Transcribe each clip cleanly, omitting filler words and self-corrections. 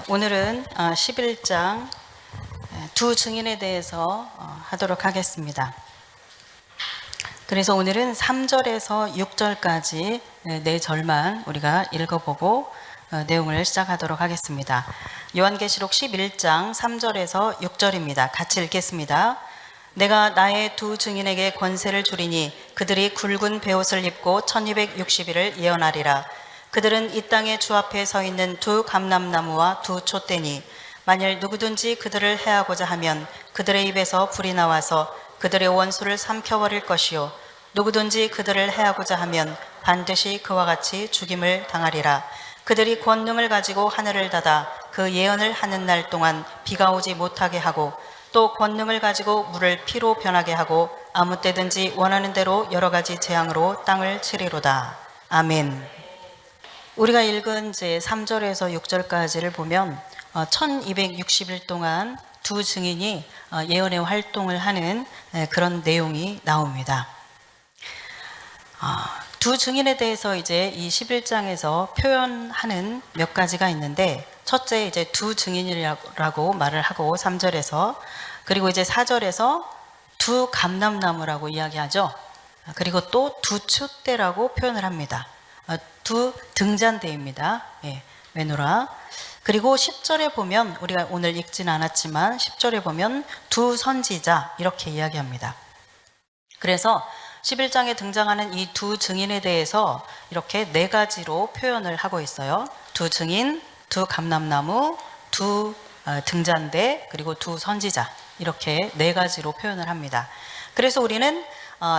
오늘은 11장 두 증인에 대해서 하도록 하겠습니다. 그래서 오늘은 3절에서 6절까지 네 절만 우리가 읽어보고 내용을 시작하도록 하겠습니다. 요한계시록 11장 3절에서 6절입니다. 같이 읽겠습니다. 내가 나의 두 증인에게 권세를 주리니 그들이 굵은 베옷을 입고 1260일을 예언하리라. 그들은 이 땅의 주 앞에 서 있는 두 감람나무와 두 촛대니 만일 누구든지 그들을 해하고자 하면 그들의 입에서 불이 나와서 그들의 원수를 삼켜버릴 것이요 누구든지 그들을 해하고자 하면 반드시 그와 같이 죽임을 당하리라. 그들이 권능을 가지고 하늘을 닫아 그 예언을 하는 날 동안 비가 오지 못하게 하고 또 권능을 가지고 물을 피로 변하게 하고 아무 때든지 원하는 대로 여러 가지 재앙으로 땅을 치리로다. 아멘. 우리가 읽은 제 3절에서 6절까지를 보면 1260일 동안 두 증인이 예언의 활동을 하는 그런 내용이 나옵니다. 두 증인에 대해서 이제 이 11장에서 표현하는 몇 가지가 있는데, 첫째 이제 두 증인이라고 말을 하고 3절에서, 그리고 이제 4절에서 두 감람나무라고 이야기하죠. 그리고 또 두 촛대라고 표현을 합니다. 두 등잔대입니다. 예, 메노라. 그리고 10절에 보면, 우리가 오늘 읽지는 않았지만 10절에 보면 두 선지자 이렇게 이야기합니다. 그래서 11장에 등장하는 이 두 증인에 대해서 이렇게 네 가지로 표현을 하고 있어요. 두 증인, 두 감람나무, 두 등잔대, 그리고 두 선지자, 이렇게 네 가지로 표현을 합니다. 그래서 우리는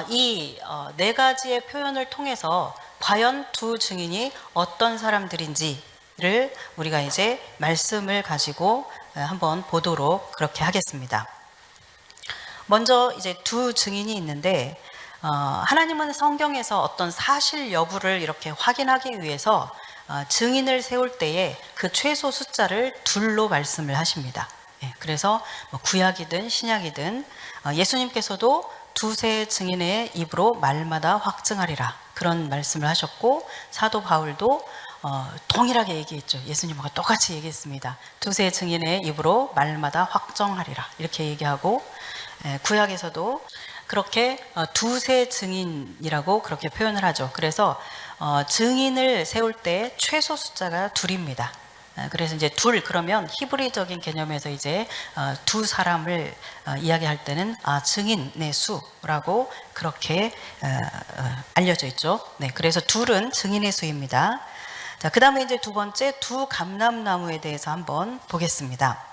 이 네 가지의 표현을 통해서 과연 두 증인이 어떤 사람들인지를 우리가 이제 말씀을 가지고 한번 보도록 그렇게 하겠습니다. 먼저 이제 두 증인이 있는데, 하나님은 성경에서 어떤 사실 여부를 이렇게 확인하기 위해서 증인을 세울 때에 그 최소 숫자를 둘로 말씀을 하십니다. 그래서 구약이든 신약이든 예수님께서도 두세 증인의 입으로 말마다 확증하리라, 그런 말씀을 하셨고, 사도 바울도 동일하게 얘기했죠. 예수님과 똑같이 얘기했습니다. 두세 증인의 입으로 말마다 확정하리라, 이렇게 얘기하고, 구약에서도 그렇게 두세 증인이라고 그렇게 표현을 하죠. 그래서 증인을 세울 때 최소 숫자가 둘입니다. 그래서 이제 둘, 그러면 히브리적인 개념에서 이제 두 사람을 이야기할 때는 증인의 수라고 그렇게 알려져 있죠. 네, 그래서 둘은 증인의 수입니다. 자, 그 다음에 이제 두 번째 두 감람나무에 대해서 한번 보겠습니다.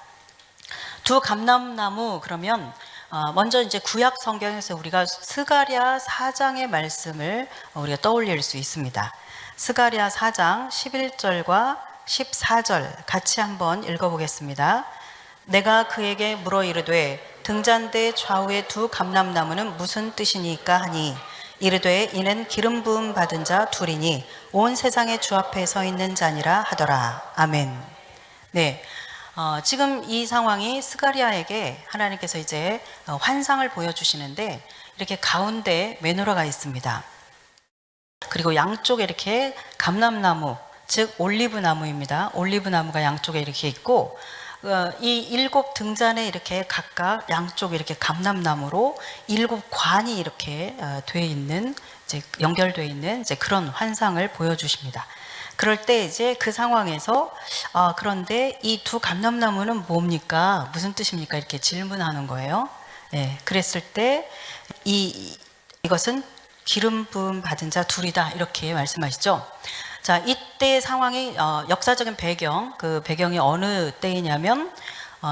두 감람나무, 그러면 먼저 이제 구약 성경에서 우리가 스가랴 4장의 말씀을 우리가 떠올릴 수 있습니다. 스가랴 4장 11절과 14절 같이 한번 읽어보겠습니다. 내가 그에게 물어 이르되 등잔대 좌우의 두 감람나무는 무슨 뜻이니까 하니 이르되 이는 기름 부음 받은 자 둘이니 온 세상의 주 앞에 서 있는 자니라 하더라. 아멘. 네, 지금 이 상황이 스가랴에게 하나님께서 이제 환상을 보여주시는데, 이렇게 가운데 메노라가 있습니다. 그리고 양쪽에 이렇게 감람나무, 즉 올리브 나무입니다. 올리브 나무가 양쪽에 이렇게 있고, 이 일곱 등잔에 이렇게 각각 양쪽에 이렇게 감람나무로 일곱 관이 이렇게 돼 있는, 이제 연결되어 있는 이제 그런 환상을 보여주십니다. 그럴 때 이제 그 상황에서 그런데 이 두 감람나무는 뭡니까? 무슨 뜻입니까? 이렇게 질문하는 거예요. 네, 그랬을 때 이것은 기름 부음 받은 자 둘이다, 이렇게 말씀하시죠. 자, 이때 상황이 역사적인 배경, 그 배경이 어느 때이냐면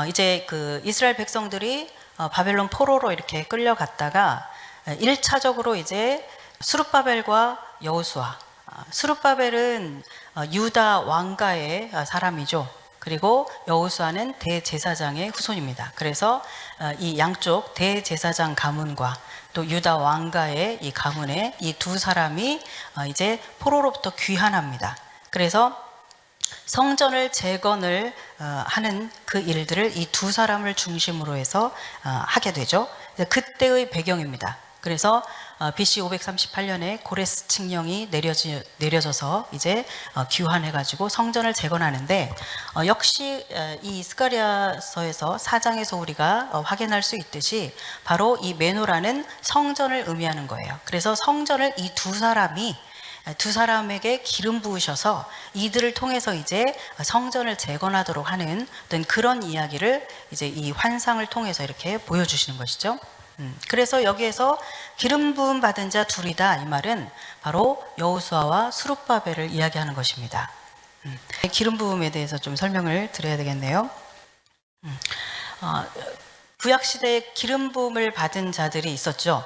이제 그 이스라엘 백성들이 바벨론 포로로 이렇게 끌려갔다가 1차적으로 이제 스룹바벨과 여호수아, 스룹바벨은 유다 왕가의 사람이죠. 그리고 여호수아는 대제사장의 후손입니다. 그래서 이 양쪽 대제사장 가문과 또 유다 왕가의 이 가문에 이 두 사람이 이제 포로로부터 귀환합니다. 그래서 성전을 재건을 하는 그 일들을 이 두 사람을 중심으로 해서 하게 되죠. 그때의 배경입니다. 그래서 BC 538년에 고레스 칙령이 내려져서 이제 귀환해가지고 성전을 재건하는데 역시 이 스가랴서에서 4장에서 우리가 확인할 수 있듯이 바로 이 메노라는 성전을 의미하는 거예요. 그래서 성전을 이 두 사람에게 기름 부으셔서 이들을 통해서 이제 성전을 재건하도록 하는 어떤 그런 이야기를 이제 이 환상을 통해서 이렇게 보여주시는 것이죠. 그래서 여기에서 기름 부음 받은 자 둘이다, 이 말은 바로 여호수아와 스룹바벨을 이야기하는 것입니다. 기름 부음에 대해서 좀 설명을 드려야 되겠네요. 구약 시대에 기름 부음을 받은 자들이 있었죠.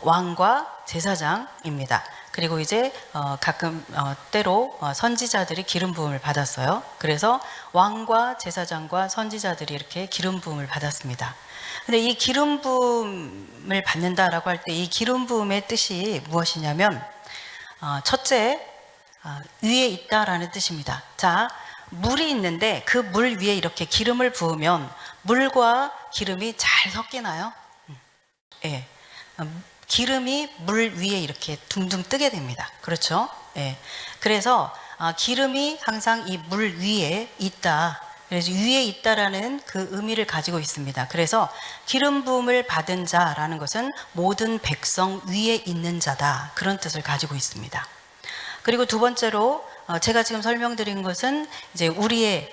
왕과 제사장입니다. 그리고 이제 가끔 때로 선지자들이 기름 부음을 받았어요. 그래서 왕과 제사장과 선지자들이 이렇게 기름 부음을 받았습니다. 근데 이 기름 부음을 받는다라고 할 때 이 기름 부음의 뜻이 무엇이냐면 첫째, 위에 있다라는 뜻입니다. 자, 물이 있는데 그 물 위에 이렇게 기름을 부으면 물과 기름이 잘 섞이나요? 예. 기름이 물 위에 이렇게 둥둥 뜨게 됩니다. 그렇죠? 예. 그래서 기름이 항상 이 물 위에 있다. 그래서 위에 있다라는 그 의미를 가지고 있습니다. 그래서 기름 부음을 받은 자라는 것은 모든 백성 위에 있는 자다. 그런 뜻을 가지고 있습니다. 그리고 두 번째로 제가 지금 설명드린 것은 이제 우리의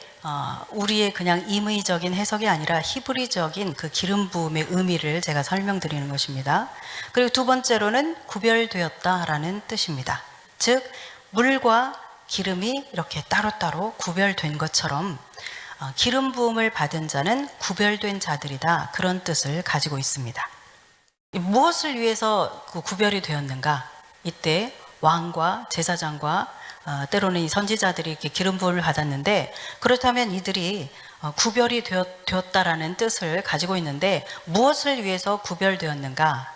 그냥 임의적인 해석이 아니라 히브리적인 그 기름 부음의 의미를 제가 설명드리는 것입니다. 그리고 두 번째로는 구별되었다라는 뜻입니다. 즉 물과 기름이 이렇게 따로따로 구별된 것처럼 기름 부음을 받은 자는 구별된 자들이다, 그런 뜻을 가지고 있습니다. 무엇을 위해서 구별이 되었는가? 이때 왕과 제사장과 때로는 이 선지자들이 이렇게 기름 부음을 받았는데, 그렇다면 이들이 구별이 되었다라는 뜻을 가지고 있는데 무엇을 위해서 구별되었는가?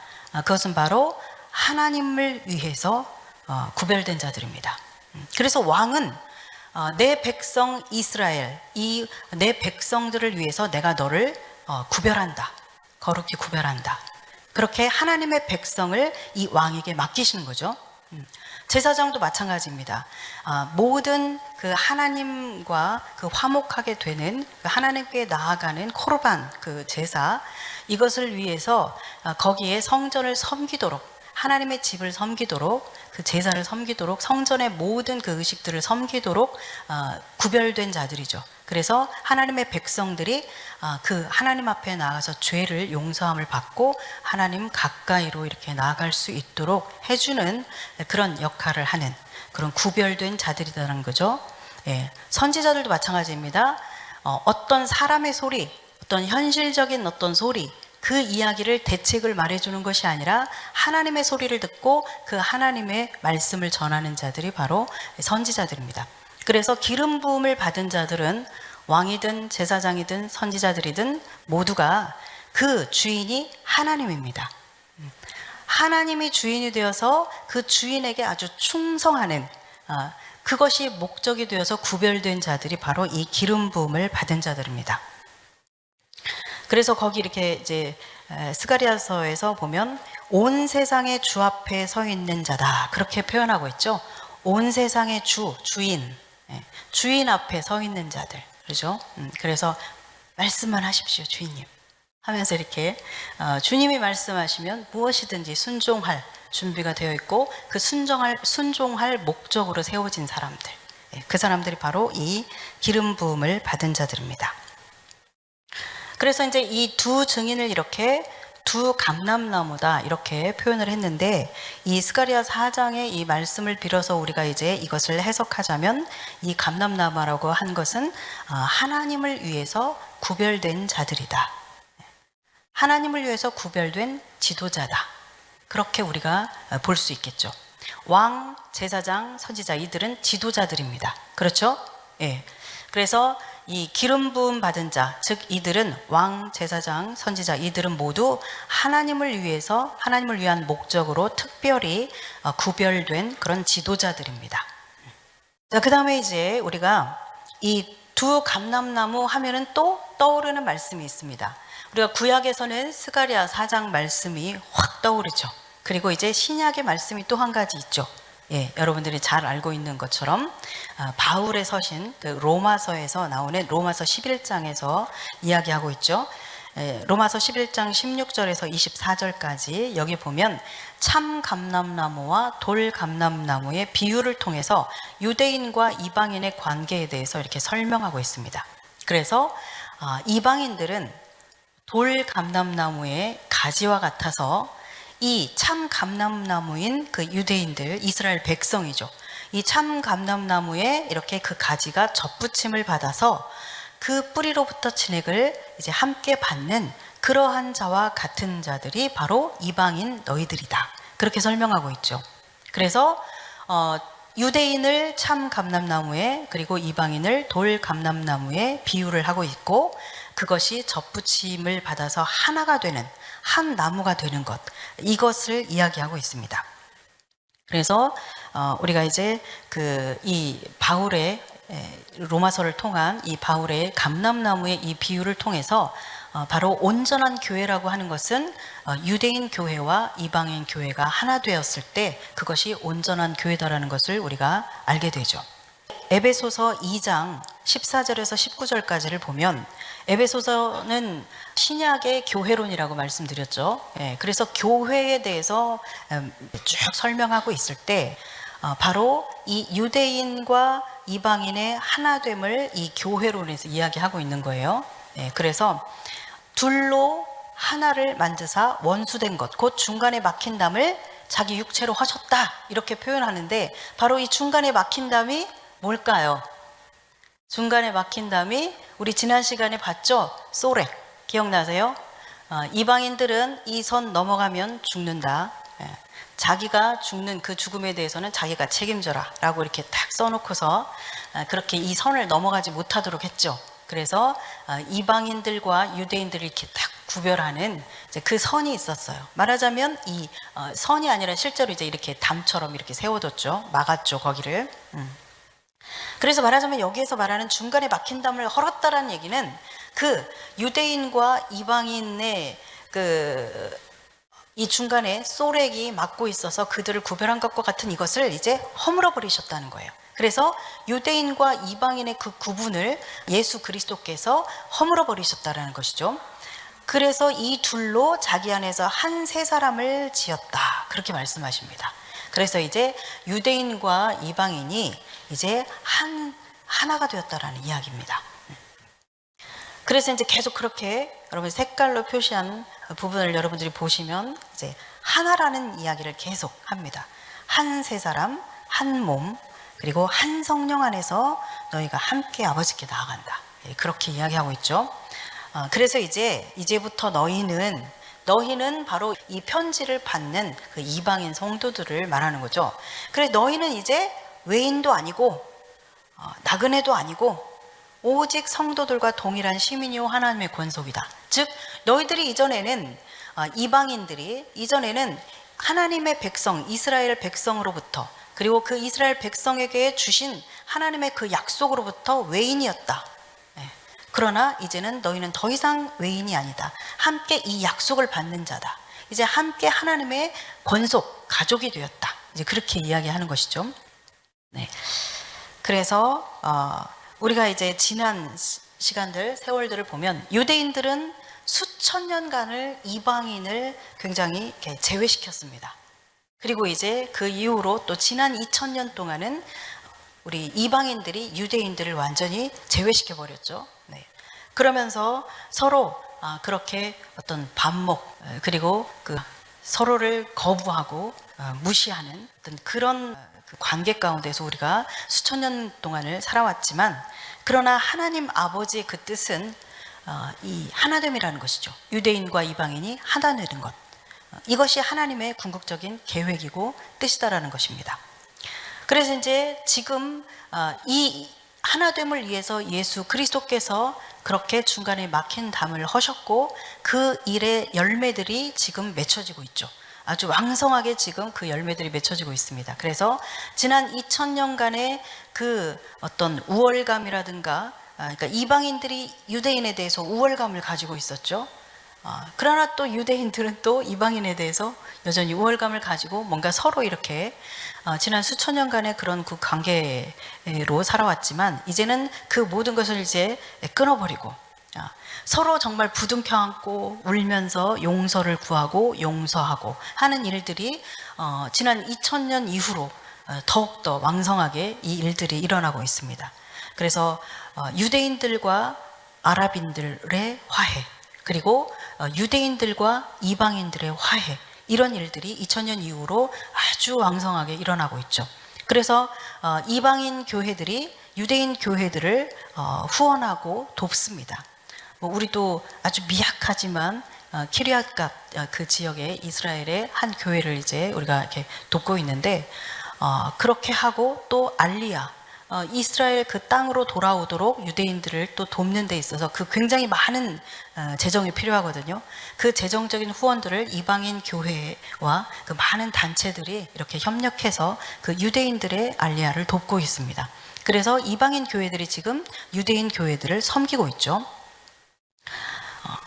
그것은 바로 하나님을 위해서 구별된 자들입니다. 그래서 왕은 내 백성 이스라엘, 이 내 백성들을 위해서 내가 너를 구별한다, 거룩히 구별한다, 그렇게 하나님의 백성을 이 왕에게 맡기시는 거죠. 제사장도 마찬가지입니다. 모든 그 하나님과 그 화목하게 되는 그 하나님께 나아가는 코르반, 그 제사, 이것을 위해서 거기에 성전을 섬기도록, 하나님의 집을 섬기도록, 그 제사를 섬기도록, 성전의 모든 그 의식들을 섬기도록 구별된 자들이죠. 그래서 하나님의 백성들이 그 하나님 앞에 나가서 죄를 용서함을 받고 하나님 가까이로 이렇게 나아갈 수 있도록 해주는 그런 역할을 하는 그런 구별된 자들이라는 거죠. 예, 선지자들도 마찬가지입니다. 어떤 사람의 소리, 어떤 현실적인 어떤 소리, 그 이야기를 대책을 말해주는 것이 아니라 하나님의 소리를 듣고 그 하나님의 말씀을 전하는 자들이 바로 선지자들입니다. 그래서 기름 부음을 받은 자들은 왕이든 제사장이든 선지자들이든 모두가 그 주인이 하나님입니다. 하나님이 주인이 되어서 그 주인에게 아주 충성하는 그것이 목적이 되어서 구별된 자들이 바로 이 기름 부음을 받은 자들입니다. 그래서 거기 이렇게 이제 스가랴서에서 보면 온 세상의 주 앞에 서 있는 자다, 그렇게 표현하고 있죠. 온 세상의 주인, 주인 앞에 서 있는 자들, 그렇죠? 그래서 말씀만 하십시오, 주인님 하면서 이렇게 주님이 말씀하시면 무엇이든지 순종할 준비가 되어 있고 그 순종할 목적으로 세워진 사람들, 그 사람들이 바로 이 기름 부음을 받은 자들입니다. 그래서 이제 이 두 증인을 이렇게 두 감람나무다, 이렇게 표현을 했는데, 이 스가랴 4장의 이 말씀을 빌어서 우리가 이제 이것을 해석하자면 이 감람나무라고 한 것은 하나님을 위해서 구별된 자들이다, 하나님을 위해서 구별된 지도자다, 그렇게 우리가 볼 수 있겠죠. 왕, 제사장, 선지자, 이들은 지도자들입니다. 그렇죠? 예. 그래서 이 기름 부음 받은 자, 즉 이들은 왕, 제사장, 선지자, 이들은 모두 하나님을 위해서, 하나님을 위한 목적으로 특별히 구별된 그런 지도자들입니다. 자, 그 다음에 이제 우리가 이 두 감람나무 하면은 또 떠오르는 말씀이 있습니다. 우리가 구약에서는 스가랴 4장 말씀이 확 떠오르죠. 그리고 이제 신약의 말씀이 또 한 가지 있죠. 예, 여러분들이 잘 알고 있는 것처럼 바울의 서신 그 로마서에서 나오는 로마서 11장에서 이야기하고 있죠. 로마서 11장 16절에서 24절까지 여기 보면 참 감람나무와 돌 감람나무의 비유를 통해서 유대인과 이방인의 관계에 대해서 이렇게 설명하고 있습니다. 그래서 이방인들은 돌 감람나무의 가지와 같아서 이 참 감람나무인 그 유대인들, 이스라엘 백성이죠. 이 참 감람나무에 이렇게 그 가지가 접붙임을 받아서 그 뿌리로부터 진액을 이제 함께 받는 그러한 자와 같은 자들이 바로 이방인 너희들이다. 그렇게 설명하고 있죠. 그래서 유대인을 참 감람나무에 그리고 이방인을 돌 감람나무에 비유를 하고 있고, 그것이 접붙임을 받아서 하나가 되는 한 나무가 되는 것, 이것을 이야기하고 있습니다. 그래서 우리가 이제 이 바울의 로마서를 통한 이 바울의 감람나무의 이 비유를 통해서 바로 온전한 교회라고 하는 것은 유대인 교회와 이방인 교회가 하나 되었을 때 그것이 온전한 교회다라는 것을 우리가 알게 되죠. 에베소서 2장 14절에서 19절까지를 보면, 에베소서는 신약의 교회론이라고 말씀드렸죠. 그래서 교회에 대해서 쭉 설명하고 있을 때 바로 이 유대인과 이방인의 하나됨을 이 교회론에서 이야기하고 있는 거예요. 그래서 둘로 하나를 만드사 원수된 것, 곧 중간에 막힌 담을 자기 육체로 하셨다, 이렇게 표현하는데, 바로 이 중간에 막힌 담이 뭘까요? 중간에 막힌 담이 우리 지난 시간에 봤죠? 소렉, 기억나세요? 이방인들은 이 선 넘어가면 죽는다. 자기가 죽는 그 죽음에 대해서는 자기가 책임져라 라고 이렇게 딱 써놓고서 그렇게 이 선을 넘어가지 못하도록 했죠. 그래서 이방인들과 유대인들을 이렇게 딱 구별하는 이제 그 선이 있었어요. 말하자면 이 선이 아니라 실제로 이제 이렇게 담처럼 이렇게 세워뒀죠. 막았죠, 거기를. 그래서 말하자면 여기에서 말하는 중간에 막힌 담을 헐었다라는 얘기는 그 유대인과 이방인의 이 중간에 소렉이 막고 있어서 그들을 구별한 것과 같은 이것을 이제 허물어 버리셨다는 거예요. 그래서 유대인과 이방인의 그 구분을 예수 그리스도께서 허물어 버리셨다라는 것이죠. 그래서 이 둘로 자기 안에서 한 세 사람을 지었다, 그렇게 말씀하십니다. 그래서 이제 유대인과 이방인이 이제 하나가 되었다라는 이야기입니다. 그래서 이제 계속 그렇게 여러분 색깔로 표시한 부분을 여러분들이 보시면 이제 하나라는 이야기를 계속 합니다. 한 세 사람, 한 몸, 그리고 한 성령 안에서 너희가 함께 아버지께 나아간다, 그렇게 이야기하고 있죠. 그래서 이제부터 너희는 바로 이 편지를 받는 그 이방인 성도들을 말하는 거죠. 그래서 너희는 이제 외인도 아니고 나그네도 아니고 오직 성도들과 동일한 시민이요 하나님의 권속이다. 즉 너희들이 이방인들이 이전에는 하나님의 백성, 이스라엘 백성으로부터, 그리고 그 이스라엘 백성에게 주신 하나님의 그 약속으로부터 외인이었다. 그러나 이제는 너희는 더 이상 외인이 아니다. 함께 이 약속을 받는 자다. 이제 함께 하나님의 권속, 가족이 되었다. 이제 그렇게 이야기하는 것이죠. 네. 그래서 우리가 이제 지난 시간들, 세월들을 보면 유대인들은 수천 년간을 이방인을 굉장히 이렇게 제외시켰습니다. 그리고 이제 그 이후로 또 지난 2000년 동안은 우리 이방인들이 유대인들을 완전히 제외시켜 버렸죠. 네. 그러면서 서로 그렇게 어떤 반목, 그리고 서로를 거부하고 무시하는 어떤 그런 그 관계 가운데서 우리가 수천 년 동안을 살아왔지만, 그러나 하나님 아버지의 그 뜻은 이 하나됨이라는 것이죠. 유대인과 이방인이 하나 되는 것, 이것이 하나님의 궁극적인 계획이고 뜻이다라는 것입니다. 그래서 이제 지금 이 하나됨을 위해서 예수 그리스도께서 그렇게 중간에 막힌 담을 허셨고, 그 일의 열매들이 지금 맺혀지고 있죠. 아주 왕성하게 지금 그 열매들이 맺혀지고 있습니다. 그래서 지난 2000년간의 그 어떤 우월감이라든가, 그러니까 이방인들이 유대인에 대해서 우월감을 가지고 있었죠. 그러나 또 유대인들은 또 이방인에 대해서 여전히 우월감을 가지고 뭔가 서로 이렇게 지난 수천 년간의 그런 그 관계로 살아왔지만 이제는 그 모든 것을 이제 끊어버리고 서로 정말 부둥켜 안고 울면서 용서를 구하고 용서하고 하는 일들이 지난 2000년 이후로 더욱더 왕성하게 이 일들이 일어나고 있습니다. 그래서 유대인들과 아랍인들의 화해, 그리고 유대인들과 이방인들의 화해, 이런 일들이 2000년 이후로 아주 왕성하게 일어나고 있죠. 그래서 이방인 교회들이 유대인 교회들을 후원하고 돕습니다. 우리도 아주 미약하지만 키리앗갓 그 지역의 이스라엘의 한 교회를 이제 우리가 이렇게 돕고 있는데, 그렇게 하고 또 알리야, 이스라엘 그 땅으로 돌아오도록 유대인들을 또 돕는 데 있어서 그 굉장히 많은 재정이 필요하거든요. 그 재정적인 후원들을 이방인 교회와 그 많은 단체들이 이렇게 협력해서 그 유대인들의 알리야를 돕고 있습니다. 그래서 이방인 교회들이 지금 유대인 교회들을 섬기고 있죠.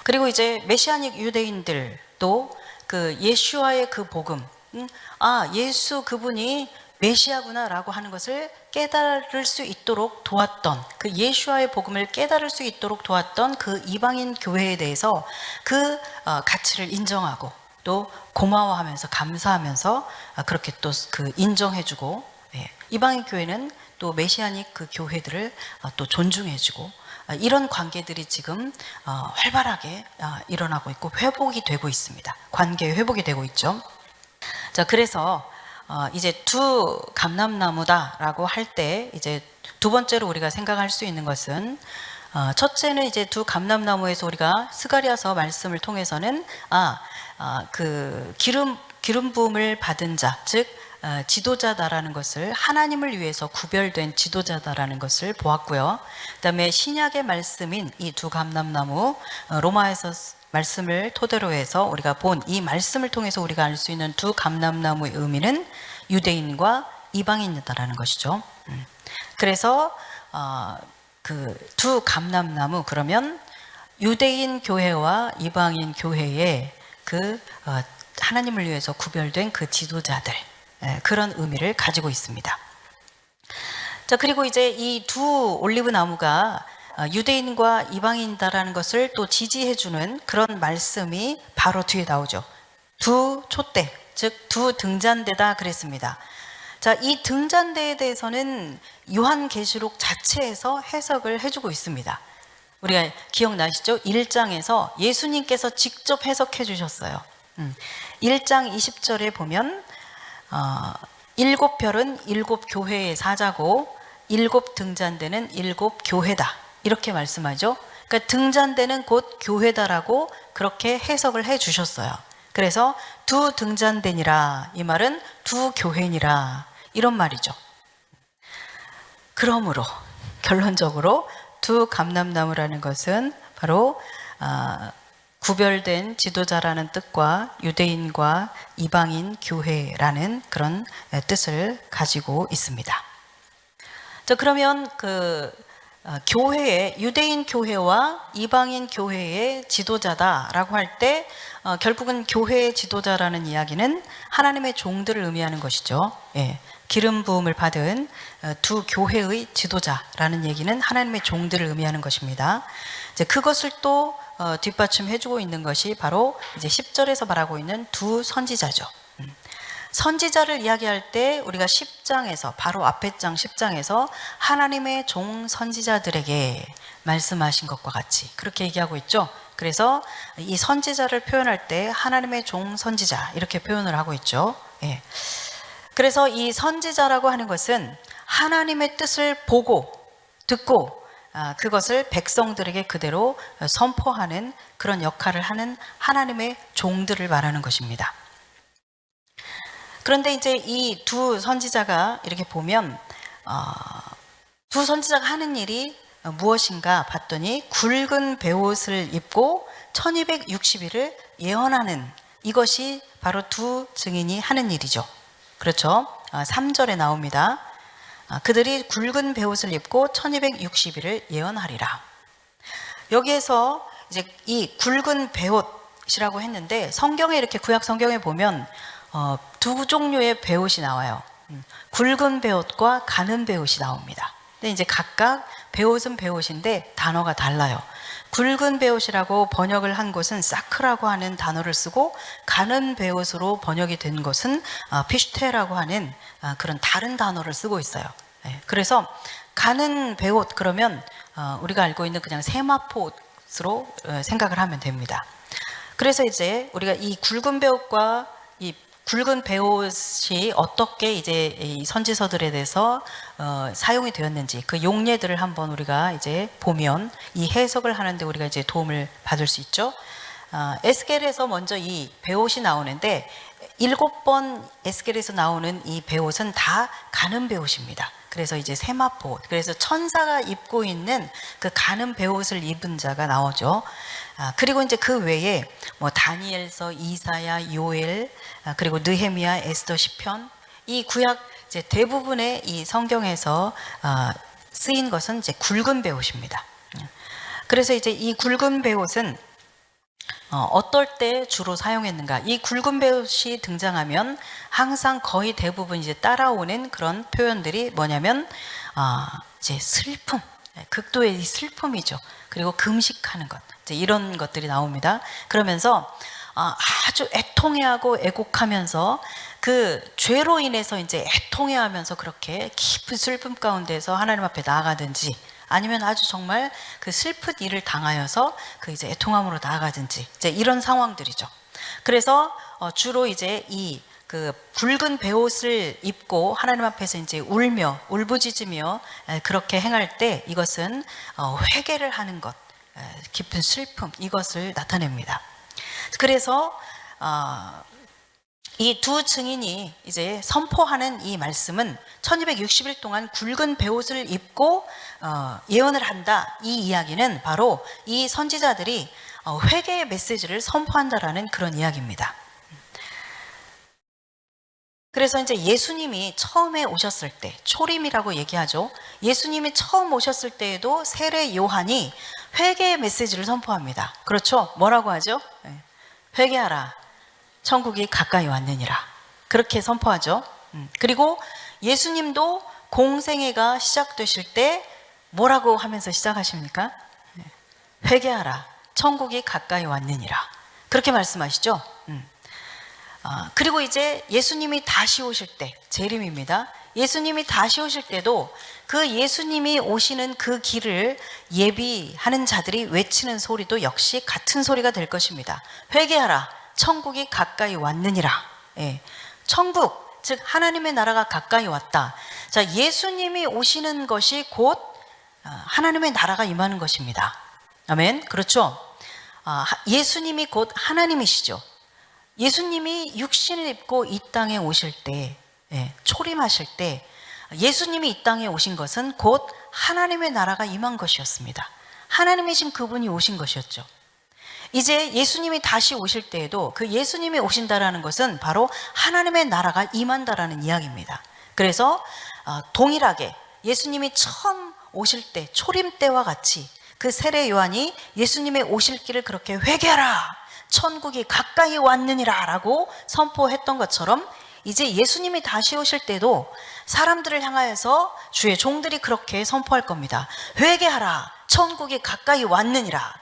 그리고 이제 메시아닉 유대인들도 그 예수와의 그 복음, 예수 그분이 메시아구나 라고 하는 것을 깨달을 수 있도록 도왔던, 그 예수와의 복음을 깨달을 수 있도록 도왔던 그 이방인 교회에 대해서 그 가치를 인정하고 또 고마워하면서 감사하면서 그렇게 또 그 인정해주고, 이방인 교회는 또 메시아닉 그 교회들을 또 존중해주고, 이런 관계들이 지금 활발하게 일어나고 있고 회복이 되고 있습니다. 관계 회복이 되고 있죠. 자, 그래서 이제 두 감람나무다라고 할 때 이제 두 번째로 우리가 생각할 수 있는 것은, 첫째는 이제 두 감람나무에서 우리가 스가랴서 말씀을 통해서는 그 기름 부음을 받은 자, 즉 지도자다라는 것을, 하나님을 위해서 구별된 지도자다라는 것을 보았고요. 그다음에 신약의 말씀인 이 두 감람나무, 로마에서 말씀을 토대로 해서 우리가 본 이 말씀을 통해서 우리가 알 수 있는 두 감람나무의 의미는 유대인과 이방인이다라는 것이죠. 그래서 그 두 감람나무, 그러면 유대인 교회와 이방인 교회의 그 하나님을 위해서 구별된 그 지도자들, 그런 의미를 가지고 있습니다. 자, 그리고 이제 이 두 올리브 나무가 유대인과 이방인이다라는 것을 또 지지해주는 그런 말씀이 바로 뒤에 나오죠. 두 촛대, 즉 두 등잔대다 그랬습니다. 자, 이 등잔대에 대해서는 요한계시록 자체에서 해석을 해주고 있습니다. 우리가 기억나시죠? 1장에서 예수님께서 직접 해석해 주셨어요. 1장 20절에 보면 7별은 7교회의 사자고 7 등잔대는 7 교회다, 이렇게 말씀하죠. 그러니까 등잔대는 곧 교회다라고 그렇게 해석을 해 주셨어요. 그래서 두 등잔대니라, 이 말은 두 교회니라, 이런 말이죠. 그러므로 결론적으로 두 감람나무라는 것은 바로 구별된 지도자라는 뜻과 유대인과 이방인 교회라는 그런 뜻을 가지고 있습니다. 자, 그러면 그 교회의, 유대인 교회와 이방인 교회의 지도자다라고 할 때 결국은 교회의 지도자라는 이야기는 하나님의 종들을 의미하는 것이죠. 기름 부음을 받은 두 교회의 지도자라는 얘기는 하나님의 종들을 의미하는 것입니다. 이제 그것을 또 뒷받침해주고 있는 것이 바로 이제 10절에서 말하고 있는 두 선지자죠. 선지자를 이야기할 때 우리가 10장에서, 바로 앞에 장 10장에서 하나님의 종 선지자들에게 말씀하신 것과 같이 그렇게 얘기하고 있죠. 그래서 이 선지자를 표현할 때 하나님의 종 선지자, 이렇게 표현을 하고 있죠. 그래서 이 선지자라고 하는 것은 하나님의 뜻을 보고 듣고 그것을 백성들에게 그대로 선포하는 그런 역할을 하는 하나님의 종들을 말하는 것입니다. 그런데 이제 이 두 선지자가 이렇게 보면 두 선지자가 하는 일이 무엇인가 봤더니 굵은 베옷을 입고 1260일을 예언하는, 이것이 바로 두 증인이 하는 일이죠. 그렇죠? 3절에 나옵니다. 그들이 굵은 베옷을 입고 1260일을 예언하리라. 여기에서 이제 이 굵은 베옷, 배옷이라고 했는데 성경에 이렇게 구약 성경에 보면 두 종류의 배옷이 나와요. 굵은 배옷과 가는 배옷이 나옵니다. 근데 이제 각각 배옷은 배옷인데 단어가 달라요. 굵은 배옷이라고 번역을 한 곳은 사크라고 하는 단어를 쓰고 가는 배옷으로 번역이 된 것은 피슈테라고 하는 그런 다른 단어를 쓰고 있어요. 그래서 가는 배옷 그러면 우리가 알고 있는 그냥 세마포옷으로 생각을 하면 됩니다. 그래서 이제 우리가 이 굵은 배옷과 이 굵은 배옷이 어떻게 이제 이 선지서들에 대해서 사용이 되었는지 그 용례들을 한번 우리가 이제 보면 이 해석을 하는데 우리가 이제 도움을 받을 수 있죠. 에스겔에서 먼저 이 배옷이 나오는데 7번 에스겔에서 나오는 이 배옷은 다 가는 배옷입니다. 그래서 이제 세마포, 그래서 천사가 입고 있는 그 가는 배옷을 입은 자가 나오죠. 그리고 이제 그 외에 뭐 다니엘서, 이사야, 요엘, 그리고 느헤미야, 에스더, 시편, 이 구약 이제 대부분의 이 성경에서 쓰인 것은 이제 굵은 배옷입니다. 그래서 이제 이 굵은 배옷은 어떨 때 주로 사용했는가? 이 굵은 배옷이 등장하면 항상 거의 대부분 이제 따라오는 그런 표현들이 뭐냐면 이제 슬픔, 극도의 슬픔이죠. 그리고 금식하는 것, 이제 이런 것들이 나옵니다. 그러면서 아주 애통해하고 애곡하면서 그 죄로 인해서 이제 애통해하면서 그렇게 깊은 슬픔 가운데서 하나님 앞에 나아가든지, 아니면 아주 정말 그 슬픈 일을 당하여서 그 이제 애통함으로 나아가든지 이제 이런 상황들이죠. 그래서 주로 이제 이 그 굵은 배옷을 입고 하나님 앞에서 이제 울며 울부짖으며 그렇게 행할 때 이것은 회개를 하는 것, 깊은 슬픔, 이것을 나타냅니다. 그래서 이 두 증인이 이제 선포하는 이 말씀은 1260일 동안 굵은 배옷을 입고 예언을 한다. 이 이야기는 바로 이 선지자들이 회개의 메시지를 선포한다라는 그런 이야기입니다. 그래서 이제 예수님이 처음에 오셨을 때, 초림이라고 얘기하죠. 예수님이 처음 오셨을 때에도 세례 요한이 회개의 메시지를 선포합니다. 그렇죠? 뭐라고 하죠? 회개하라, 천국이 가까이 왔느니라, 그렇게 선포하죠. 그리고 예수님도 공생애가 시작되실 때 뭐라고 하면서 시작하십니까? 회개하라, 천국이 가까이 왔느니라, 그렇게 말씀하시죠. 그리고 이제 예수님이 다시 오실 때, 재림입니다. 예수님이 다시 오실 때도 그 예수님이 오시는 그 길을 예비하는 자들이 외치는 소리도 역시 같은 소리가 될 것입니다. 회개하라, 천국이 가까이 왔느니라. 천국, 즉 하나님의 나라가 가까이 왔다. 자, 예수님이 오시는 것이 곧 하나님의 나라가 임하는 것입니다. 아멘. 그렇죠? 예수님이 곧 하나님이시죠. 예수님이 육신을 입고 이 땅에 오실 때, 초림하실 때 예수님이 이 땅에 오신 것은 곧 하나님의 나라가 임한 것이었습니다. 하나님이신 그분이 오신 것이었죠. 이제 예수님이 다시 오실 때에도 그 예수님이 오신다라는 것은 바로 하나님의 나라가 임한다라는 이야기입니다. 그래서 동일하게 예수님이 처음 오실 때, 초림 때와 같이 그 세례 요한이 예수님의 오실 길을 그렇게 회개하라, 천국이 가까이 왔느니라 라고 선포했던 것처럼 이제 예수님이 다시 오실 때도 사람들을 향하여서 주의 종들이 그렇게 선포할 겁니다. 회개하라, 천국이 가까이 왔느니라.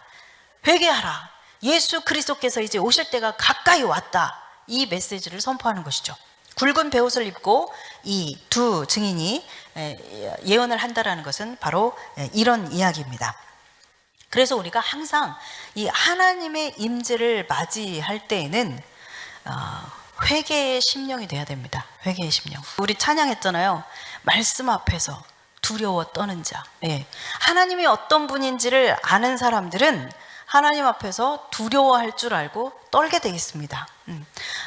회개하라, 예수 그리스도께서 이제 오실 때가 가까이 왔다. 이 메시지를 선포하는 것이죠. 굵은 배옷을 입고 이 두 증인이 예언을 한다라는 것은 바로 이런 이야기입니다. 그래서 우리가 항상 이 하나님의 임재를 맞이할 때에는 회개의 심령이 돼야 됩니다. 회개의 심령. 우리 찬양했잖아요. 말씀 앞에서 두려워 떠는 자. 하나님이 어떤 분인지를 아는 사람들은 하나님 앞에서 두려워할 줄 알고 떨게 되어 있습니다.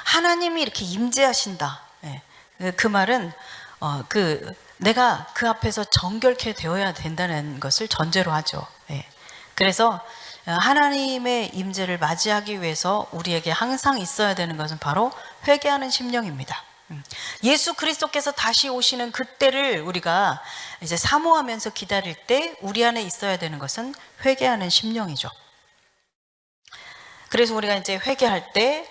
하나님이 이렇게 임재하신다. 그 말은 내가 그 앞에서 정결케 되어야 된다는 것을 전제로 하죠. 그래서 하나님의 임재를 맞이하기 위해서 우리에게 항상 있어야 되는 것은 바로 회개하는 심령입니다. 예수 그리스도께서 다시 오시는 그때를 우리가 이제 사모하면서 기다릴 때 우리 안에 있어야 되는 것은 회개하는 심령이죠. 그래서 우리가 이제 회개할 때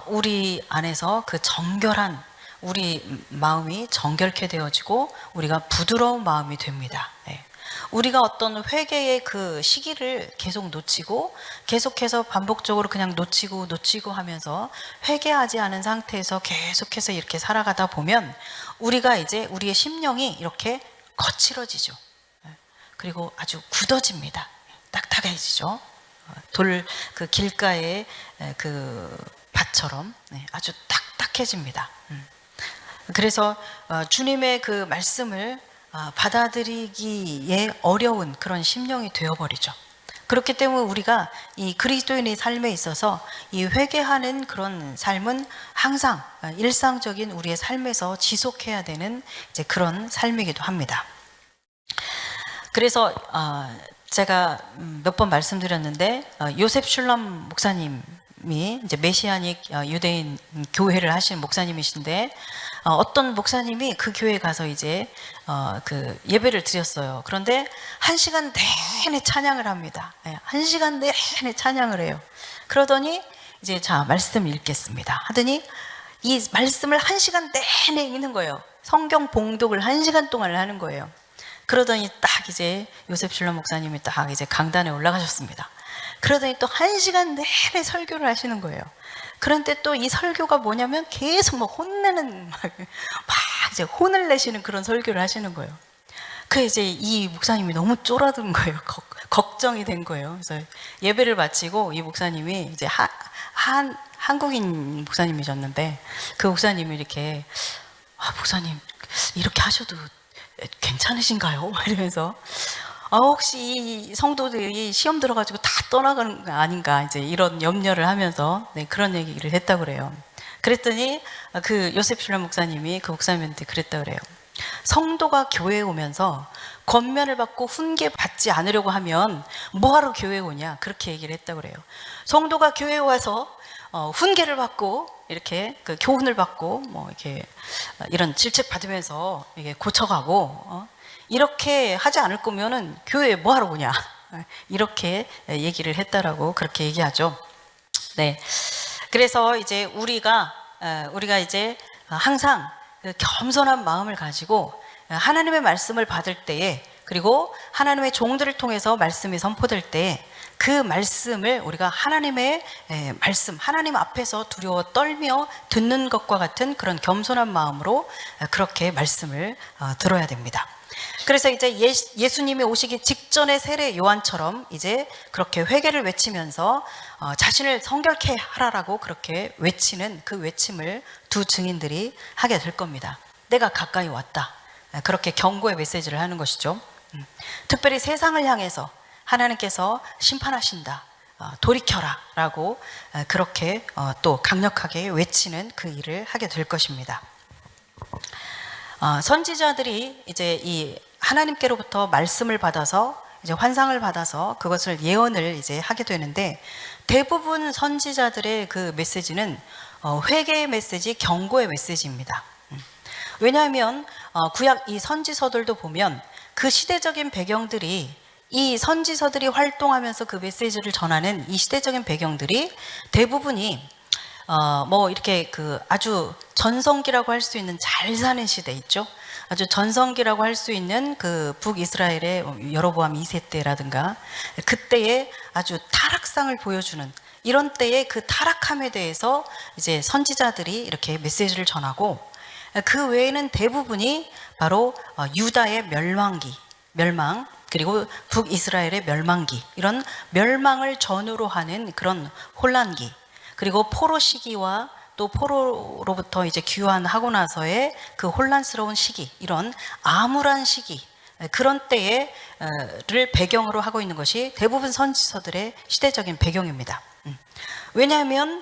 우리 안에서 그 정결한 우리 마음이 정결케 되어지고 우리가 부드러운 마음이 됩니다. 예. 우리가 어떤 회개의 그 시기를 계속 놓치고 계속해서 반복적으로 그냥 놓치고 하면서 회개하지 않은 상태에서 계속해서 이렇게 살아가다 보면 우리가 이제 우리의 심령이 이렇게 거칠어지죠. 그리고 아주 굳어집니다. 딱딱해지죠. 그 길가의 그 밭처럼 아주 딱딱해집니다. 그래서 주님의 그 말씀을 받아들이기에 어려운 그런 심령이 되어버리죠. 그렇기 때문에 우리가 이 그리스도인의 삶에 있어서 이 회개하는 그런 삶은 항상 일상적인 우리의 삶에서 지속해야 되는 이제 그런 삶이기도 합니다. 그래서 제가 몇 번 말씀드렸는데 요셉 슐럼 목사님이 이제 메시아닉 유대인 교회를 하시는 목사님이신데 어떤 목사님이 그 교회에 가서 이제 그 예배를 드렸어요. 그런데 1시간 내내 찬양을 합니다. 1시간 내내 찬양을 해요. 그러더니 이제 자 말씀 읽겠습니다 하더니 이 말씀을 1시간 내내 읽는 거예요. 성경 봉독을 1시간 동안 하는 거예요. 그러더니 딱 이제 요셉 슐럼 목사님이 딱 이제 강단에 올라가셨습니다. 그러더니 또 1시간 내내 설교를 하시는 거예요. 그런데 또 이 설교가 뭐냐면 계속 막 혼내는 막 이제 혼을 내시는 그런 설교를 하시는 거예요. 그 이제 이 목사님이 너무 쫄아든 거예요. 걱정이 된 거예요. 그래서 예배를 마치고 이 목사님이 이제 한국인 목사님이셨는데 그 목사님이 이렇게 목사님 이렇게 하셔도 괜찮으신가요? 이러면서 혹시 이 성도들이 시험 들어가지고 다 떠나가는 거 아닌가 이제 이런 염려를 하면서 그런 얘기를 했다고 그래요. 그랬더니 그 요셉 슐럼 목사님이 그 목사님한테 그랬다고 그래요. 성도가 교회에 오면서 권면을 받고 훈계 받지 않으려고 하면 뭐하러 교회에 오냐 그렇게 얘기를 했다고 그래요. 성도가 교회에 와서 훈계를 받고 이렇게 그 교훈을 받고 뭐 이렇게 이런 질책 받으면서 이게 고쳐가고 이렇게 하지 않을 거면은 교회에 뭐 하러 오냐 이렇게 얘기를 했다라고 그렇게 얘기하죠. 네. 그래서 이제 우리가 이제 항상 그 겸손한 마음을 가지고 하나님의 말씀을 받을 때에 그리고 하나님의 종들을 통해서 말씀이 선포될 때에 그 말씀을 우리가 하나님의 말씀, 하나님 앞에서 두려워 떨며 듣는 것과 같은 그런 겸손한 마음으로 그렇게 말씀을 들어야 됩니다. 그래서 이제 예수님이 오시기 직전의 세례 요한처럼 이제 그렇게 회개를 외치면서 자신을 성결케 하라라고 그렇게 외치는 그 외침을 두 증인들이 하게 될 겁니다. 내가 가까이 왔다. 그렇게 경고의 메시지를 하는 것이죠. 특별히 세상을 향해서 하나님께서 심판하신다. 돌이켜라 라고 그렇게 또 강력하게 외치는 그 일을 하게 될 것입니다. 선지자들이 이제 이 하나님께로부터 말씀을 받아서 이제 환상을 받아서 그것을 예언을 이제 하게 되는데 대부분 선지자들의 그 메시지는 회개의 메시지, 경고의 메시지입니다. 왜냐하면 구약 이 선지서들도 보면 그 시대적인 배경들이 이 선지서들이 활동하면서 그 메시지를 전하는 이 시대적인 배경들이 대부분이 뭐 이렇게 그 아주 전성기라고 할 수 있는 잘 사는 시대 있죠. 아주 전성기라고 할 수 있는 그 북이스라엘의 여로보암 2세 때라든가 그때의 아주 타락상을 보여주는 이런 때의 그 타락함에 대해서 이제 선지자들이 이렇게 메시지를 전하고 그 외에는 대부분이 바로 유다의 멸망 그리고 북이스라엘의 멸망기 이런 멸망을 전후로 하는 그런 혼란기 그리고 포로 시기와 또 포로로부터 이제 귀환하고 나서의 그 혼란스러운 시기 이런 암울한 시기 그런 때를 배경으로 하고 있는 것이 대부분 선지서들의 시대적인 배경입니다. 왜냐하면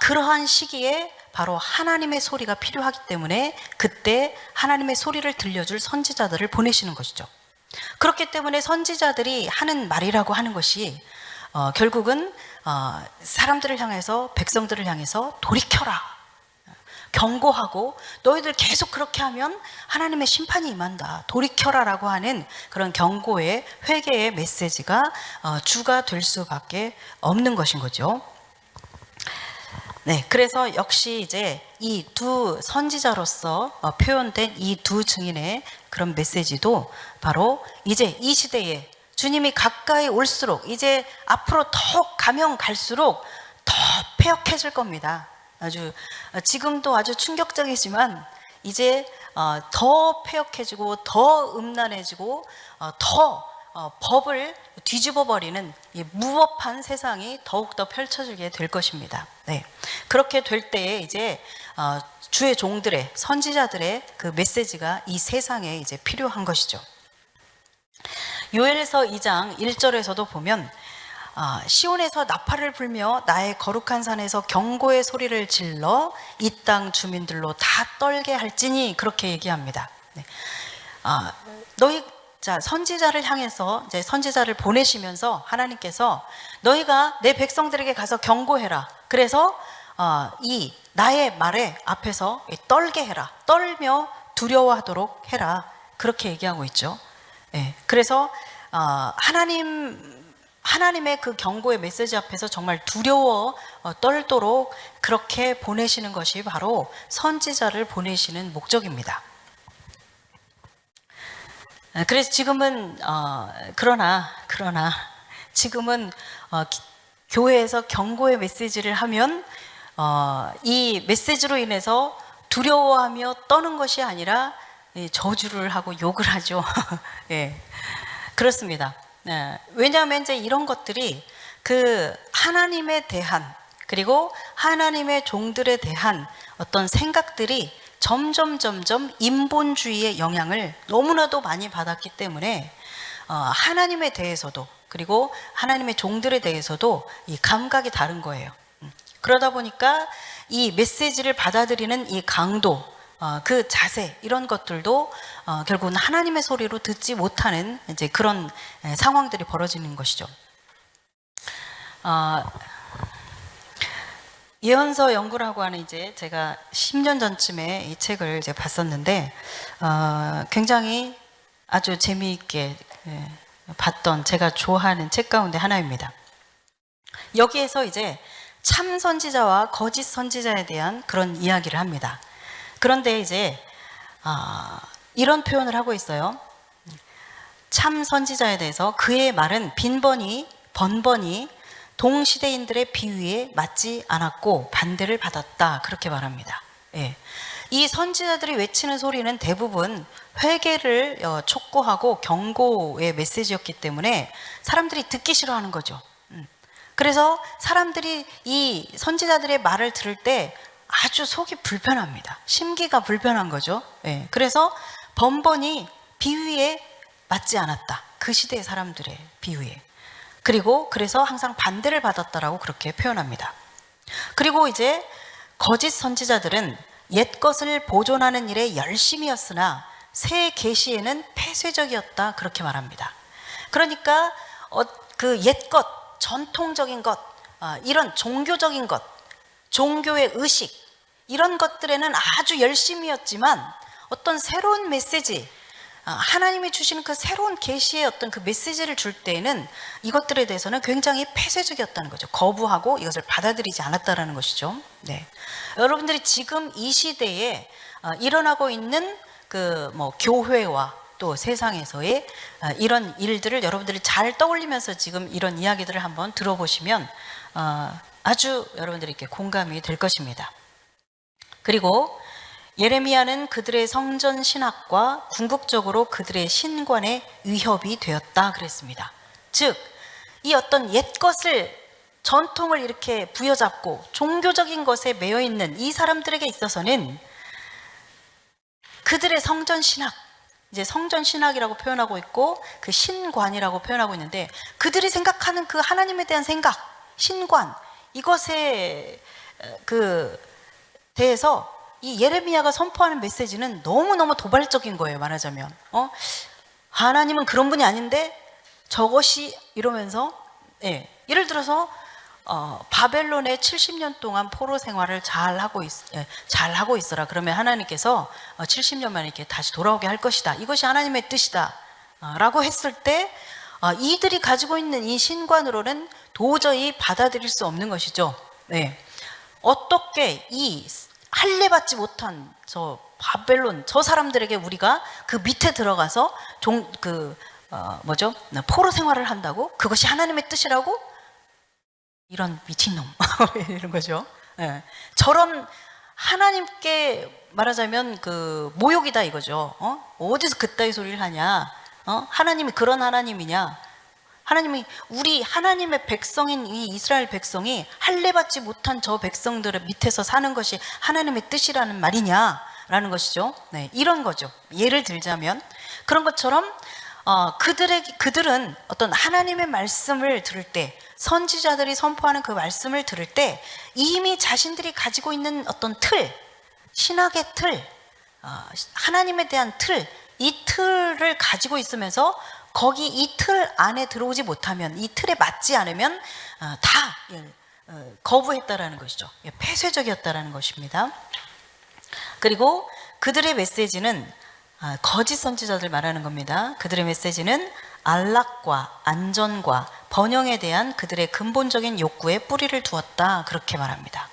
그러한 시기에 바로 하나님의 소리가 필요하기 때문에 그때 하나님의 소리를 들려줄 선지자들을 보내시는 것이죠. 그렇기 때문에 선지자들이 하는 말이라고 하는 것이 결국은 사람들을 향해서 백성들을 향해서 돌이켜라 경고하고 너희들 계속 그렇게 하면 하나님의 심판이 임한다 돌이켜라라고 하는 그런 경고의 회개의 메시지가 주가 될 수밖에 없는 것인 거죠. 네, 그래서 역시 이제 이 두 선지자로서 표현된 이 두 증인의 그런 메시지도 바로 이제 이 시대에 주님이 가까이 올수록 이제 앞으로 더 가면 갈수록 더 패역해질 겁니다. 아주 지금도 아주 충격적이지만 이제 더 패역해지고 더 음란해지고 더 법을 뒤집어 버리는 이 무법한 세상이 더욱더 펼쳐지게 될 것입니다. 네. 그렇게 될 때에 이제 주의 종들의 선지자들의 그 메시지가 이 세상에 이제 필요한 것이죠. 요엘서 2장 1절에서도 보면 시온에서 나팔을 불며 나의 거룩한 산에서 경고의 소리를 질러 이 땅 주민들로 다 떨게 할지니 그렇게 얘기합니다. 네. 자, 선지자를 향해서 이제 선지자를 보내시면서 하나님께서 너희가 내 백성들에게 가서 경고해라. 그래서 이 나의 말에 앞에서 떨게 해라. 떨며 두려워하도록 해라. 그렇게 얘기하고 있죠. 네. 그래서 하나님의 그 경고의 메시지 앞에서 정말 두려워 떨도록 그렇게 보내시는 것이 바로 선지자를 보내시는 목적입니다. 그래서 지금은 그러나 지금은 교회에서 경고의 메시지를 하면 이 메시지로 인해서 두려워하며 떠는 것이 아니라 저주를 하고 욕을 하죠. 예, 그렇습니다. 왜냐하면 이제 이런 것들이 그 하나님에 대한 그리고 하나님의 종들에 대한 어떤 생각들이 점점 인본주의의 영향을 너무나도 많이 받았기 때문에 하나님에 대해서도 그리고 하나님의 종들에 대해서도 이 감각이 다른 거예요. 그러다 보니까 이 메시지를 받아들이는 이 강도, 그 자세 이런 것들도 결국은 하나님의 소리로 듣지 못하는 이제 그런 상황들이 벌어지는 것이죠. 예언서 연구라고 하는 이제 제가 10년 전쯤에 이 책을 이제 봤었는데 굉장히 아주 재미있게 봤던 제가 좋아하는 책 가운데 하나입니다. 여기에서 이제 참 선지자와 거짓 선지자에 대한 그런 이야기를 합니다. 그런데 이제 이런 표현을 하고 있어요. 참 선지자에 대해서 그의 말은 빈번히 번번이 동시대인들의 비위에 맞지 않았고 반대를 받았다 그렇게 말합니다. 예. 이 선지자들이 외치는 소리는 대부분 회개를 촉구하고 경고의 메시지였기 때문에 사람들이 듣기 싫어하는 거죠. 그래서 사람들이 이 선지자들의 말을 들을 때 아주 속이 불편합니다. 심기가 불편한 거죠. 예. 그래서 번번이 비위에 맞지 않았다. 그 시대의 사람들의 비위에. 그리고 그래서 항상 반대를 받았다라고 그렇게 표현합니다. 그리고 이제 거짓 선지자들은 옛 것을 보존하는 일에 열심이었으나 새 계시에는 폐쇄적이었다 그렇게 말합니다. 그러니까 그 옛 것, 전통적인 것, 이런 종교적인 것, 종교의 의식 이런 것들에는 아주 열심이었지만 어떤 새로운 메시지, 하나님이 주시는 그 새로운 계시의 어떤 그 메시지를 줄 때에는 이것들에 대해서는 굉장히 폐쇄적이었다는 거죠. 거부하고 이것을 받아들이지 않았다라는 것이죠. 네. 여러분들이 지금 이 시대에 일어나고 있는 그 뭐 교회와 또 세상에서의 이런 일들을 여러분들이 잘 떠올리면서 지금 이런 이야기들을 한번 들어보시면 아주 여러분들이 이렇게 공감이 될 것입니다. 그리고 예레미야는 그들의 성전 신학과 궁극적으로 그들의 신관의 위협이 되었다 그랬습니다. 즉, 이 어떤 옛 것을 전통을 이렇게 부여잡고 종교적인 것에 매여 있는 이 사람들에게 있어서는 그들의 성전 신학, 이제 성전 신학이라고 표현하고 있고 그 신관이라고 표현하고 있는데 그들이 생각하는 그 하나님에 대한 생각, 신관 이것에 그 대해서 이 예레미야가 선포하는 메시지는 너무너무 도발적인 거예요. 말하자면 하나님은 그런 분이 아닌데 저것이 이러면서 예를 들어서 바벨론의 70년 동안 포로 생활을 잘 하고 있어라. 그러면 하나님께서 70년 만에 이렇게 다시 돌아오게 할 것이다. 이것이 하나님의 뜻이다. 라고 했을 때 이들이 가지고 있는 이 신관으로는 도저히 받아들일 수 없는 것이죠. 네. 어떻게 이 할례받지 못한 저 바벨론 저 사람들에게 우리가 그 밑에 들어가서 포로 생활을 한다고? 그것이 하나님의 뜻이라고? 이런 미친놈 이런 거죠. 예. 저런 하나님께 말하자면 그 모욕이다 이거죠. 어디서 그따위 소리를 하냐? 하나님이 그런 하나님이냐? 하나님이 우리 하나님의 백성인 이 이스라엘 백성이 할례받지 못한 저 백성들의 밑에서 사는 것이 하나님의 뜻이라는 말이냐라는 것이죠. 네, 이런 거죠. 예를 들자면 그런 것처럼 그들은 어떤 하나님의 말씀을 들을 때, 선지자들이 선포하는 그 말씀을 들을 때 이미 자신들이 가지고 있는 어떤 틀, 신학의 틀, 하나님에 대한 틀, 이 틀을 가지고 있으면서 거기 이 틀 안에 들어오지 못하면, 이 틀에 맞지 않으면 다 거부했다라는 것이죠. 폐쇄적이었다라는 것입니다. 그리고 그들의 메시지는 거짓 선지자들 말하는 겁니다. 그들의 메시지는 안락과 안전과 번영에 대한 그들의 근본적인 욕구에 뿌리를 두었다, 그렇게 말합니다.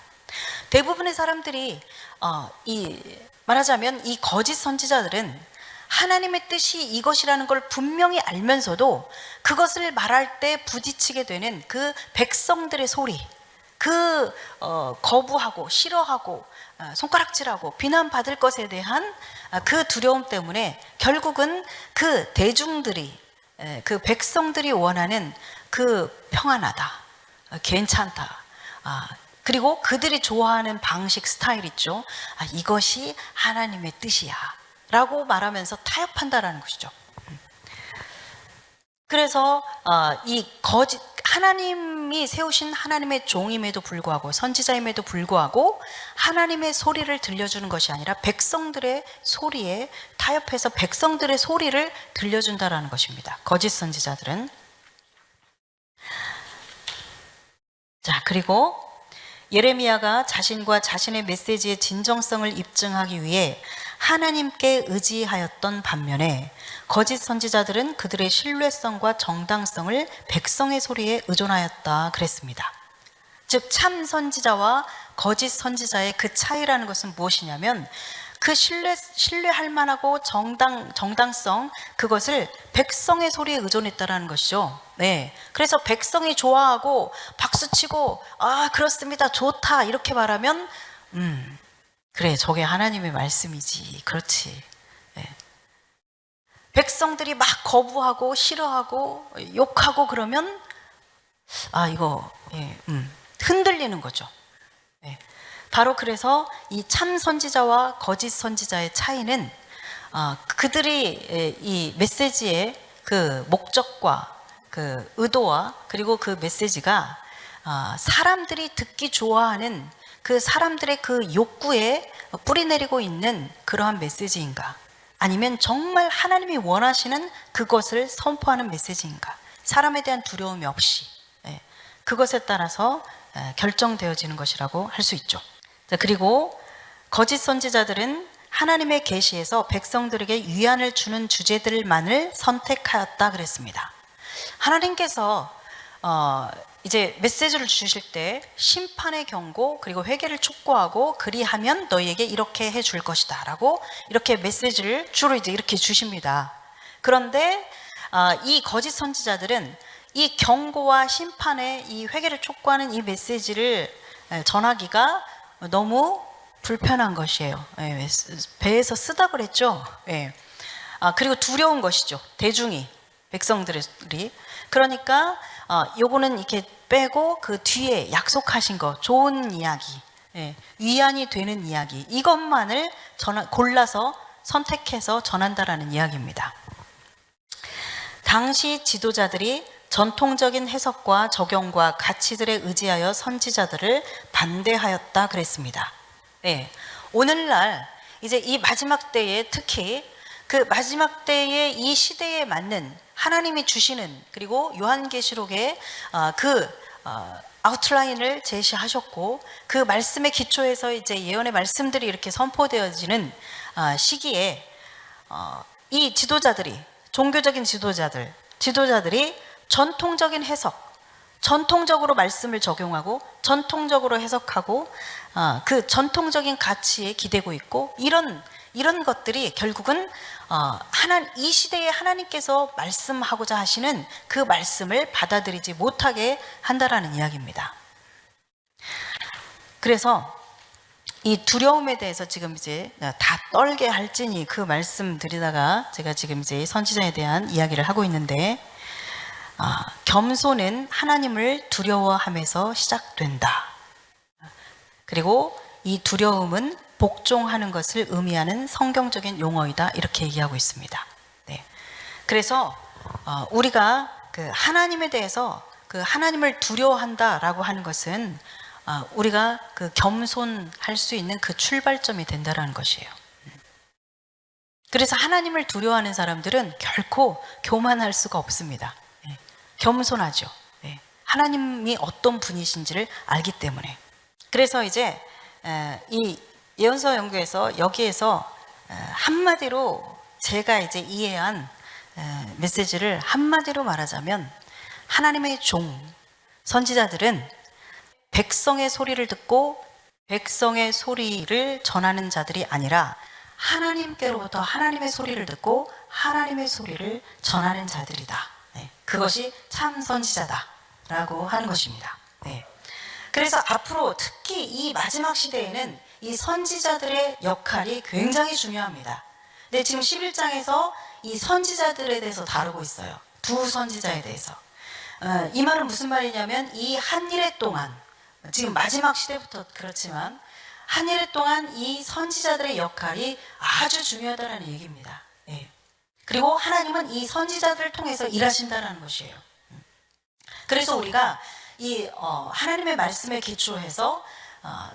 대부분의 사람들이 말하자면 이 거짓 선지자들은 하나님의 뜻이 이것이라는 걸 분명히 알면서도 그것을 말할 때 부딪히게 되는 그 백성들의 소리, 거부하고 싫어하고 손가락질하고 비난받을 것에 대한 그 두려움 때문에 결국은 그 대중들이, 그 백성들이 원하는 그 평안하다, 괜찮다, 그리고 그들이 좋아하는 방식, 스타일 있죠. 이것이 하나님의 뜻이야 라고 말하면서 타협한다라는 것이죠. 그래서 이 하나님이 세우신 하나님의 종임에도 불구하고, 선지자임에도 불구하고 하나님의 소리를 들려주는 것이 아니라 백성들의 소리에 타협해서 백성들의 소리를 들려준다라는 것입니다. 거짓 선지자들은. 자, 그리고 예레미야가 자신과 자신의 메시지의 진정성을 입증하기 위해 하나님께 의지하였던 반면에 거짓 선지자들은 그들의 신뢰성과 정당성을 백성의 소리에 의존하였다 그랬습니다. 즉 참 선지자와 거짓 선지자의 그 차이라는 것은 무엇이냐면 그 신뢰할 만하고 정당성, 그것을 백성의 소리에 의존했다라는 것이죠. 네. 그래서 백성이 좋아하고 박수치고 그렇습니다, 좋다 이렇게 말하면 그래, 저게 하나님의 말씀이지, 그렇지. 네. 백성들이 막 거부하고 싫어하고 욕하고 그러면 이거 흔들리는 거죠. 네. 바로 그래서 이 참 선지자와 거짓 선지자의 차이는 그들이 이 메시지의 그 목적과 그 의도와 그리고 그 메시지가 사람들이 듣기 좋아하는 그 사람들의 그 욕구에 뿌리내리고 있는 그러한 메시지인가, 아니면 정말 하나님이 원하시는 그것을 선포하는 메시지인가, 사람에 대한 두려움이 없이 그것에 따라서 결정되어지는 것이라고 할 수 있죠. 그리고 거짓 선지자들은 하나님의 계시에서 백성들에게 위안을 주는 주제들만을 선택하였다 그랬습니다. 하나님께서 이제 메시지를 주실 때 심판의 경고 그리고 회개를 촉구하고 그리하면 너희에게 이렇게 해줄 것이다 라고 이렇게 메시지를 주로 이제 이렇게 주십니다. 그런데 이 거짓 선지자들은 이 경고와 심판의 이 회개를 촉구하는 이 메시지를 전하기가 너무 불편한 것이에요. 배에서 쓰다 그랬죠. 그리고 두려운 것이죠. 대중이, 백성들이. 그러니까 요거는 이렇게 빼고 그 뒤에 약속하신 거, 좋은 이야기, 위안이 되는 이야기, 이것만을 골라서 선택해서 전한다라는 이야기입니다. 당시 지도자들이 전통적인 해석과 적용과 가치들에 의지하여 선지자들을 반대하였다 그랬습니다. 오늘날 이제 이 마지막 때에, 특히 그 마지막 때의 이 시대에 맞는 하나님이 주시는, 그리고 요한계시록의 아웃라인을 제시하셨고 그 말씀의 기초에서 이제 예언의 말씀들이 이렇게 선포되어지는 시기에 이 지도자들이, 종교적인 지도자들이 전통적인 해석, 전통적으로 말씀을 적용하고 전통적으로 해석하고 그 전통적인 가치에 기대고 있고 이런 것들이 결국은 이 시대에 하나님께서 말씀하고자 하시는 그 말씀을 받아들이지 못하게 한다라는 이야기입니다. 그래서 이 두려움에 대해서 지금 이제 다 떨게 할지니 그 말씀 드리다가 제가 지금 이제 선지자에 대한 이야기를 하고 있는데, 겸손은 하나님을 두려워함에서 시작된다. 그리고 이 두려움은 복종하는 것을 의미하는 성경적인 용어이다, 이렇게 얘기하고 있습니다. 네. 그래서 우리가 그 하나님에 대해서 그 하나님을 두려워한다라고 하는 것은 우리가 그 겸손할 수 있는 그 출발점이 된다라는 것이에요. 그래서 하나님을 두려워하는 사람들은 결코 교만할 수가 없습니다. 겸손하죠. 하나님이 어떤 분이신지를 알기 때문에. 그래서 이제 이 예언서 연구에서 여기에서 한마디로 제가 이제 이해한 메시지를 한마디로 말하자면, 하나님의 종 선지자들은 백성의 소리를 듣고 백성의 소리를 전하는 자들이 아니라 하나님께로부터 하나님의 소리를 듣고 하나님의 소리를 전하는 자들이다. 그것이 참 선지자다라고 하는 것입니다. 그래서 앞으로 특히 이 마지막 시대에는 이 선지자들의 역할이 굉장히 중요합니다. 근데 지금 11장에서 이 선지자들에 대해서 다루고 있어요. 두 선지자에 대해서. 이 말은 무슨 말이냐면, 이 한일의 동안, 지금 마지막 시대부터 그렇지만 한일의 동안 이 선지자들의 역할이 아주 중요하다는 얘기입니다. 그리고 하나님은 이 선지자들을 통해서 일하신다는 것이에요. 그래서 우리가 이 하나님의 말씀에 기초해서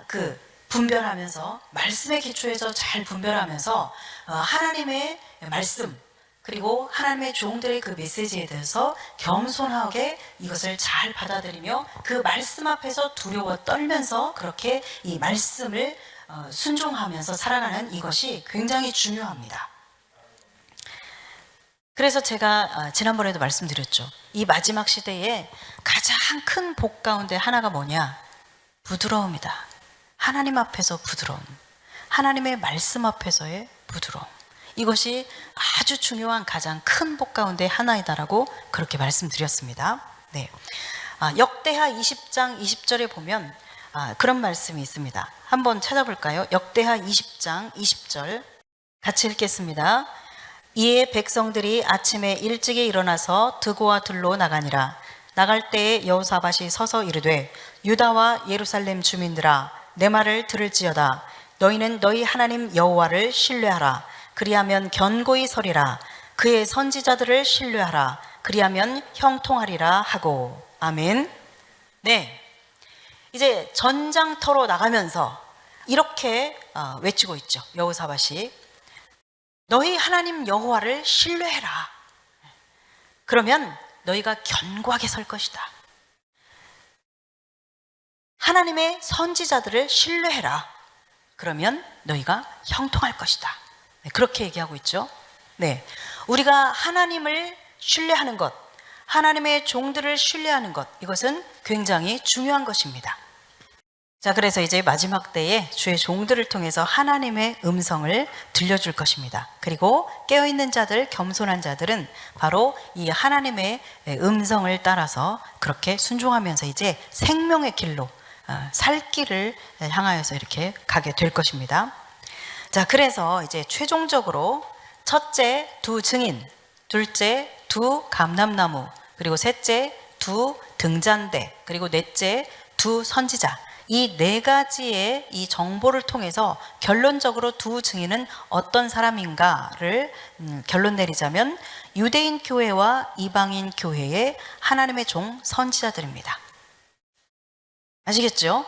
그 분별하면서, 말씀에 기초해서 잘 분별하면서 하나님의 말씀 그리고 하나님의 종들의 그 메시지에 대해서 겸손하게 이것을 잘 받아들이며 그 말씀 앞에서 두려워 떨면서 그렇게 이 말씀을 순종하면서 살아가는 이것이 굉장히 중요합니다. 그래서 제가 지난번에도 말씀드렸죠. 이 마지막 시대에 가장 큰 복 가운데 하나가 뭐냐? 부드러움이다. 하나님 앞에서 부드러움, 하나님의 말씀 앞에서의 부드러움, 이것이 아주 중요한 가장 큰 복 가운데 하나이다라고 그렇게 말씀드렸습니다. 역대하 20장 20절에 보면 그런 말씀이 있습니다. 한번 찾아볼까요? 역대하 20장 20절 같이 읽겠습니다. 이에 백성들이 아침에 일찍이 일어나서 드고와 들로 나가니라. 나갈 때에 여호사밧이 서서 이르되, 유다와 예루살렘 주민들아, 내 말을 들을지어다. 너희는 너희 하나님 여호와를 신뢰하라. 그리하면 견고히 서리라. 그의 선지자들을 신뢰하라. 그리하면 형통하리라 하고. 아멘. 이제 전장터로 나가면서 이렇게 외치고 있죠. 여호사밧이 너희 하나님 여호와를 신뢰해라. 그러면 너희가 견고하게 설 것이다. 하나님의 선지자들을 신뢰해라. 그러면 너희가 형통할 것이다. 그렇게 얘기하고 있죠. 우리가 하나님을 신뢰하는 것, 하나님의 종들을 신뢰하는 것, 이것은 굉장히 중요한 것입니다. 자, 그래서 이제 마지막 때에 주의 종들을 통해서 하나님의 음성을 들려줄 것입니다. 그리고 깨어있는 자들, 겸손한 자들은 바로 이 하나님의 음성을 따라서 그렇게 순종하면서 이제 생명의 길로, 살 길을 향하여서 이렇게 가게 될 것입니다. 자, 그래서 이제 최종적으로 첫째 두 증인, 둘째 두 감람나무, 그리고 셋째 두 등잔대, 그리고 넷째 두 선지자, 이 네 가지의 이 정보를 통해서 결론적으로 두 증인은 어떤 사람인가를 결론 내리자면, 유대인 교회와 이방인 교회의 하나님의 종 선지자들입니다. 아시겠죠?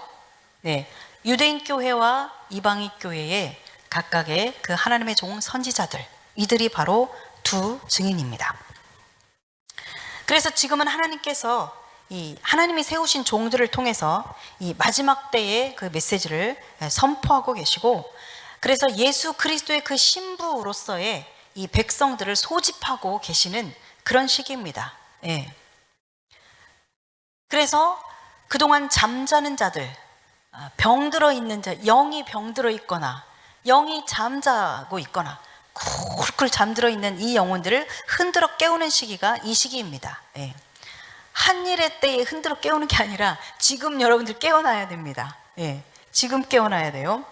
유대인 교회와 이방인 교회의 각각의 그 하나님의 종 선지자들, 이들이 바로 두 증인입니다. 그래서 지금은 하나님께서 이 하나님이 세우신 종들을 통해서 이 마지막 때의 그 메시지를 선포하고 계시고, 그래서 예수 그리스도의 그 신부로서의 이 백성들을 소집하고 계시는 그런 시기입니다. 그래서 그동안 잠자는 자들, 병들어 있는 자, 영이 병들어 있거나 영이 잠자고 있거나 쿨쿨 잠들어 있는 이 영혼들을 흔들어 깨우는 시기가 이 시기입니다. 예. 한일의 때에 흔들어 깨우는 게 아니라 지금 여러분들 깨어나야 됩니다. 예. 지금 깨어나야 돼요.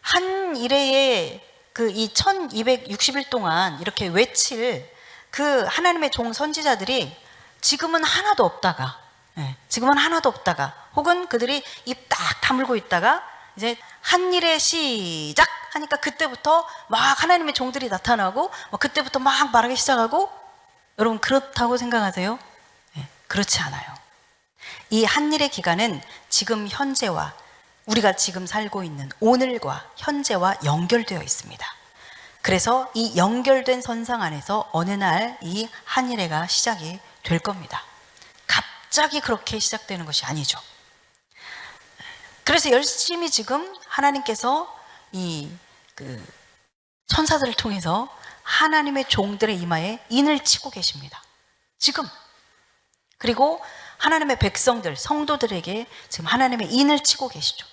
한일의 그 이 1260일 동안 이렇게 외칠 그 하나님의 종 선지자들이 지금은 하나도 없다가, 지금은 하나도 없다가, 혹은 그들이 입 딱 다물고 있다가 이제 한일의 시작 하니까 그때부터 막 하나님의 종들이 나타나고 그때부터 막 말하기 시작하고, 여러분 그렇다고 생각하세요? 그렇지 않아요. 이 한일의 기간은 지금 현재와 우리가 지금 살고 있는 오늘과 현재와 연결되어 있습니다. 그래서 이 연결된 선상 안에서 어느 날 이 한일해가 시작이 될 겁니다. 갑자기 그렇게 시작되는 것이 아니죠. 그래서 열심히 지금 하나님께서 천사들을 통해서 하나님의 종들의 이마에 인을 치고 계십니다. 지금. 그리고 하나님의 백성들, 성도들에게 지금 하나님의 인을 치고 계시죠.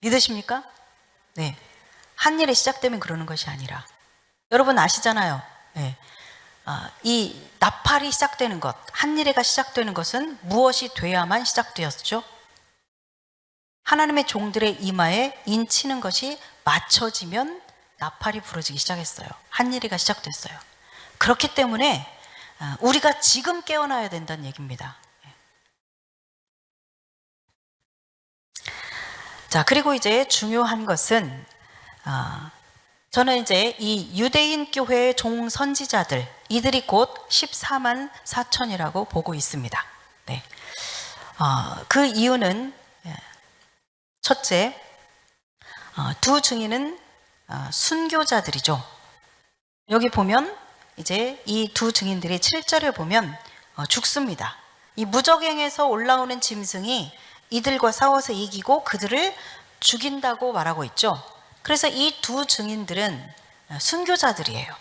믿으십니까? 네. 한일이 시작되면 그러는 것이 아니라, 여러분 아시잖아요. 네. 이 나팔이 시작되는 것, 한일해가 시작되는 것은 무엇이 돼야만 시작되었죠? 하나님의 종들의 이마에 인 치는 것이 맞춰지면 나팔이 부러지기 시작했어요. 한일해가 시작됐어요. 그렇기 때문에 우리가 지금 깨어나야 된다는 얘기입니다. 자, 그리고 이제 중요한 것은, 저는 이제 이 유대인 교회의 종 선지자들, 이들이 곧 14만 4천이라고 보고 있습니다. 네. 그 이유는, 첫째, 두 증인은 순교자들이죠. 여기 보면 이제 이 두 증인들이 7절에 보면 죽습니다. 이 무적행에서 올라오는 짐승이 이들과 싸워서 이기고 그들을 죽인다고 말하고 있죠. 그래서 이 두 증인들은 순교자들이에요.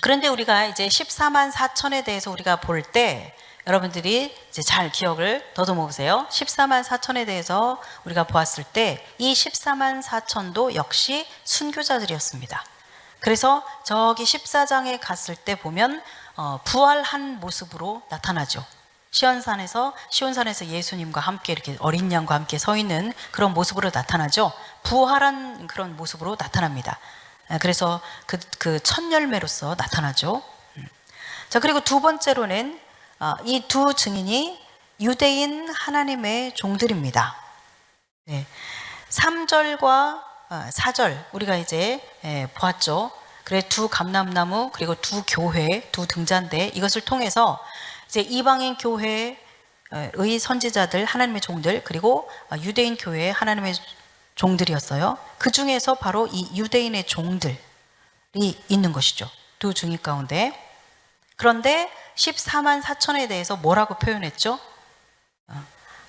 그런데 우리가 이제 14만 4천에 대해서 우리가 볼 때 여러분들이 이제 잘 기억을 더듬어 보세요. 14만 4천에 대해서 우리가 보았을 때 이 14만 4천도 역시 순교자들이었습니다. 그래서 저기 14장에 갔을 때 보면 부활한 모습으로 나타나죠. 시온산에서 예수님과 함께 이렇게 어린 양과 함께 서 있는 그런 모습으로 나타나죠. 부활한 그런 모습으로 나타납니다. 그래서 그 첫 열매로서 나타나죠. 자, 그리고 두 번째로는 이 두 증인이 유대인 하나님의 종들입니다. 네. 3절과 4절 우리가 이제 보았죠. 그래 두 감람나무 그리고 두 교회, 두 등잔대, 이것을 통해서 이제 이방인 교회의 선지자들, 하나님의 종들, 그리고 유대인 교회의 하나님의 종들이었어요. 그 중에서 바로 이 유대인의 종들이 있는 것이죠. 두 증인 가운데. 그런데 14만 4천에 대해서 뭐라고 표현했죠?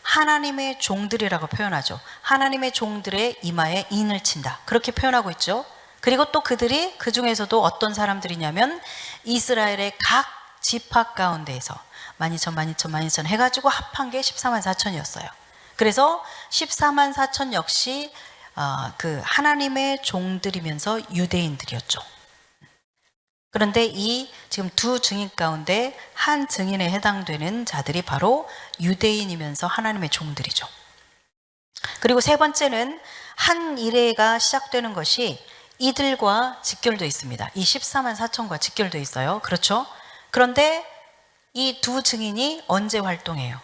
하나님의 종들이라고 표현하죠. 하나님의 종들의 이마에 인을 친다. 그렇게 표현하고 있죠. 그리고 또 그들이 그 중에서도 어떤 사람들이냐면 이스라엘의 각 지파 가운데에서 12,000 해가지고 합한 게 14만 4천이었어요. 그래서 14만 4천 역시 그 하나님의 종들이면서 유대인들이었죠. 그런데 이 지금 두 증인 가운데 한 증인에 해당되는 자들이 바로 유대인이면서 하나님의 종들이죠. 그리고 세 번째는 한 일회가 시작되는 것이 이들과 직결되어 있습니다. 이 14만 4천과 직결되어 있어요. 그렇죠? 그런데 이 두 증인이 언제 활동해요?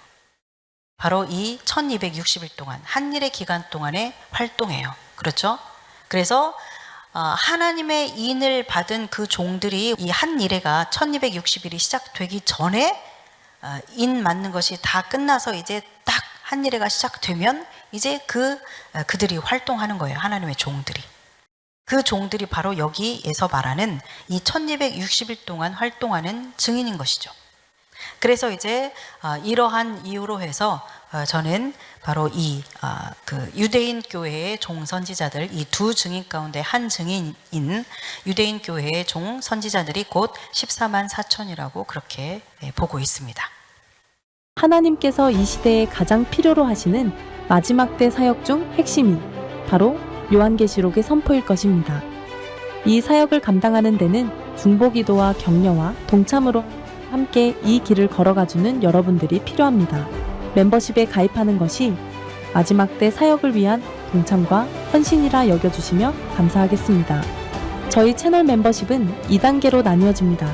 바로 이 1260일 동안, 한일의 기간 동안에 활동해요. 그렇죠? 그래서 하나님의 인을 받은 그 종들이 이 한일회가 1260일이 시작되기 전에 인 맞는 것이 다 끝나서 이제 딱 한일회가 시작되면 이제 그들이 활동하는 거예요. 하나님의 종들이. 그 종들이 바로 여기에서 말하는 이 1260일 동안 활동하는 증인인 것이죠. 그래서 이제 이러한 이유로 해서 저는 바로 그 유대인 교회의 종선지자들, 이 두 증인 가운데 한 증인인 유대인 교회의 종선지자들이 곧 14만 4천이라고 그렇게 보고 있습니다. 하나님께서 이 시대에 가장 필요로 하시는 마지막 때 사역 중 핵심이 바로 요한계시록의 선포일 것입니다. 이 사역을 감당하는 데는 중보기도와 격려와 동참으로 함께 이 길을 걸어가주는 여러분들이 필요합니다. 멤버십에 가입하는 것이 마지막 때 사역을 위한 동참과 헌신이라 여겨주시며 감사하겠습니다. 저희 채널 멤버십은 2단계로 나뉘어집니다.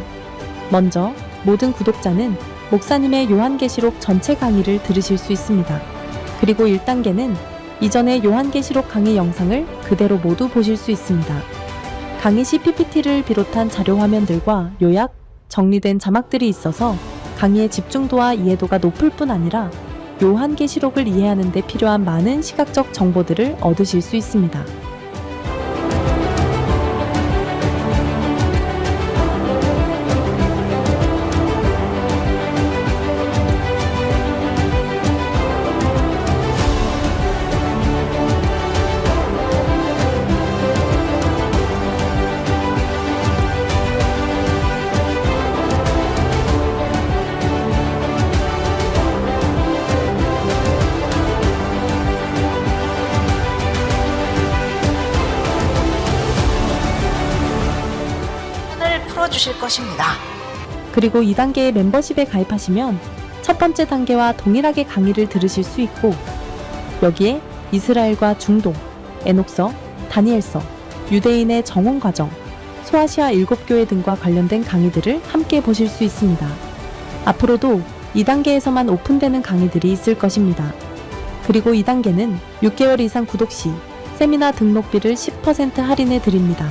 먼저 모든 구독자는 목사님의 요한계시록 전체 강의를 들으실 수 있습니다. 그리고 1단계는 이전의 요한계시록 강의 영상을 그대로 모두 보실 수 있습니다. 강의 시 PPT를 비롯한 자료 화면들과 요약, 정리된 자막들이 있어서 강의의 집중도와 이해도가 높을 뿐 아니라 요한계시록을 이해하는 데 필요한 많은 시각적 정보들을 얻으실 수 있습니다. 풀어주실 것입니다. 그리고 2단계의 멤버십에 가입하시면 첫 번째 단계와 동일하게 강의를 들으실 수 있고 여기에 이스라엘과 중동, 에녹서, 다니엘서, 유대인의 정원 과정, 소아시아 7교회 등과 관련된 강의들을 함께 보실 수 있습니다. 앞으로도 2단계에서만 오픈되는 강의들이 있을 것입니다. 그리고 2단계는 6개월 이상 구독 시 세미나 등록비를 10% 할인해 드립니다.